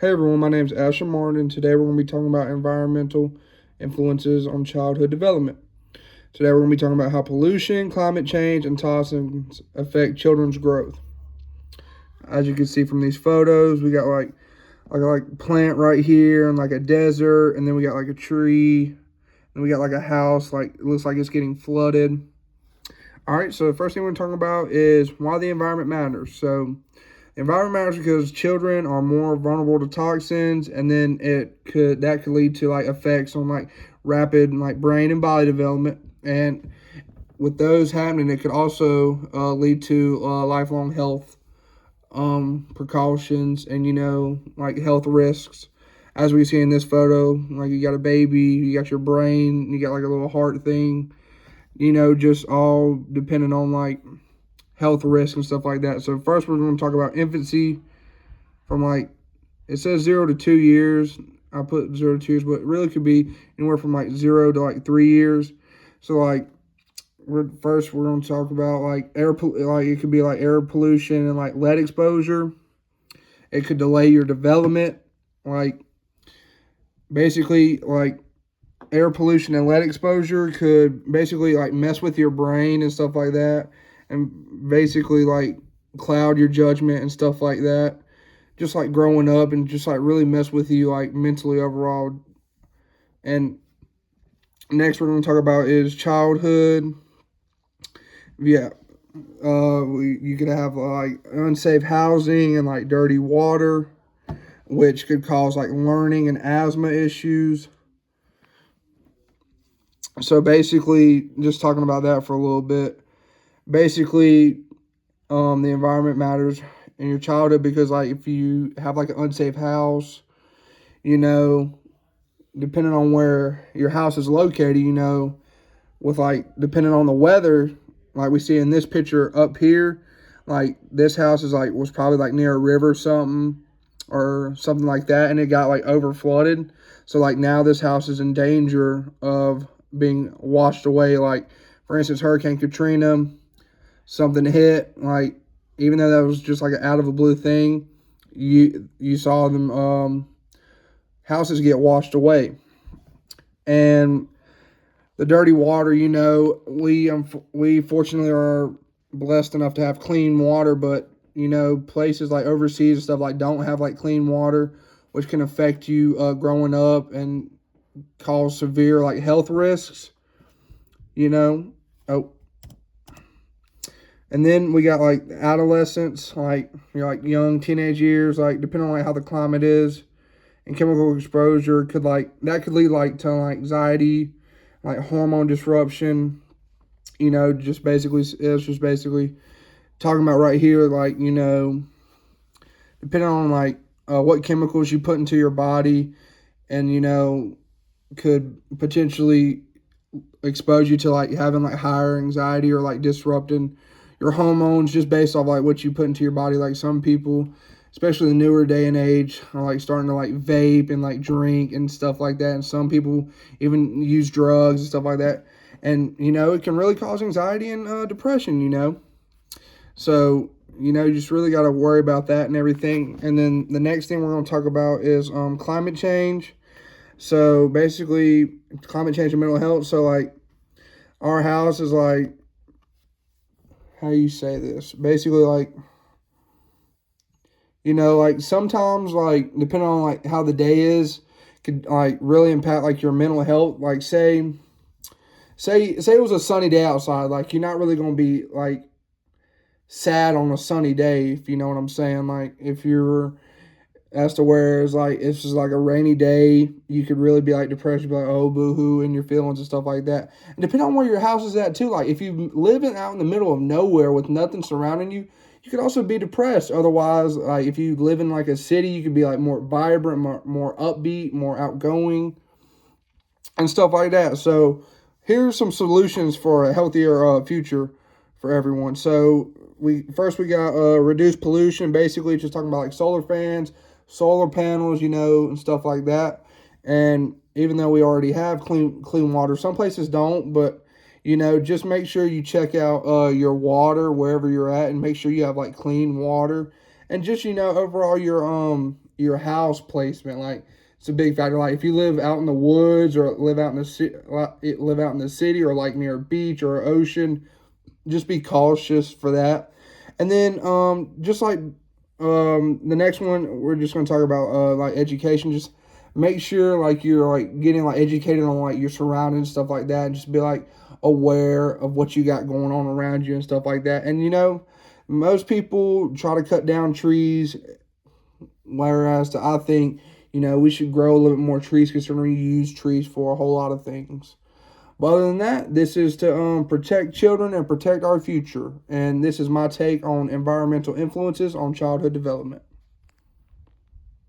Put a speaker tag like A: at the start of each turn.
A: Hey everyone, my name is Asher Martin, and today we're going to be talking about environmental influences on childhood development. Today we're going to be talking about how pollution, climate change, and toxins affect children's growth. As you can see from these photos, we got like plant right here and like a desert, and then we got like a tree, and we got like a house, like it looks like it's getting flooded. All right, so the first thing we're talking about is why the environment matters. So the environment matters because children are more vulnerable to toxins, and then that could lead to like effects on like rapid like brain and body development. And with those happening, it could also lead to lifelong health precautions and like health risks. As we see in this photo, like you got a baby, you got your brain, you got like a little heart thing, just all depending on like health risks and stuff like that. So first we're going to talk about infancy from like, it says 0 to 2 years. I put 0 to 2 years, but it really could be anywhere from like 0 to like 3 years. So like we're going to talk about like like it could be like air pollution and like lead exposure. It could delay your development. Like basically like air pollution and lead exposure could basically like mess with your brain and stuff like that, and basically like cloud your judgment and stuff like that, just like growing up, and just like really mess with you like mentally overall. And next we're going to talk about is childhood. Yeah, you could have like unsafe housing and like dirty water, which could cause like learning and asthma issues. So basically, just talking about that for a little bit. Basically, the environment matters in your childhood because like if you have like an unsafe house, you know, depending on where your house is located, with like depending on the weather, like we see in this picture up here, like this house is like was probably like near a river or something like that, and it got like over flooded. So like now this house is in danger of being washed away. Like for instance, Hurricane Katrina, something hit, like even though that was just like an out of the blue thing, you saw them houses get washed away. And the dirty water, we fortunately are blessed enough to have clean water, but places like overseas and stuff like don't have like clean water, which can affect you growing up and cause severe like health risks. You know, oh, and then we got like adolescence, like like young teenage years, like depending on like how the climate is, and chemical exposure could lead like to like anxiety, like hormone disruption. Just basically it's just basically talking about right here, like depending on like what chemicals you put into your body, and could potentially expose you to like having like higher anxiety or like disrupting your hormones just based off like what you put into your body. Like some people, especially the newer day and age, are like starting to like vape and like drink and stuff like that. And some people even use drugs and stuff like that. And it can really cause anxiety and depression. So you just really got to worry about that and everything. And then the next thing we're going to talk about is climate change. So basically, climate change and mental health. So like our house is like, how you say this? Basically, like like sometimes like depending on like how the day is, could like really impact like your mental health. Like say it was a sunny day outside, like you're not really gonna be like sad on a sunny day, if you know what I'm saying. Like if you're as to where it's like if it's like a rainy day, you could really be like depressed, you'd be like, oh boo hoo, in your feelings and stuff like that. And depending on where your house is at too, like if you live out in the middle of nowhere with nothing surrounding you, you could also be depressed. Otherwise, like if you live in like a city, you could be like more vibrant, more upbeat, more outgoing, and stuff like that. So here's some solutions for a healthier future for everyone. So we got reduce pollution. Basically, just talking about like solar fans, solar panels, and stuff like that. And even though we already have clean water, some places don't, but just make sure you check out your water wherever you're at, and make sure you have like clean water. And just, overall your house placement, like, it's a big factor. Like, if you live out in the woods or live out in the city, or like near a beach or an ocean, just be cautious for that. And then just like the next one, we're just going to talk about like education. Just make sure like you're like getting like educated on like your surroundings, stuff like that, and just be like aware of what you got going on around you and stuff like that. And most people try to cut down trees, whereas I think we should grow a little bit more trees, considering we use trees for a whole lot of things. But other than that, this is to protect children and protect our future. And this is my take on environmental influences on childhood development.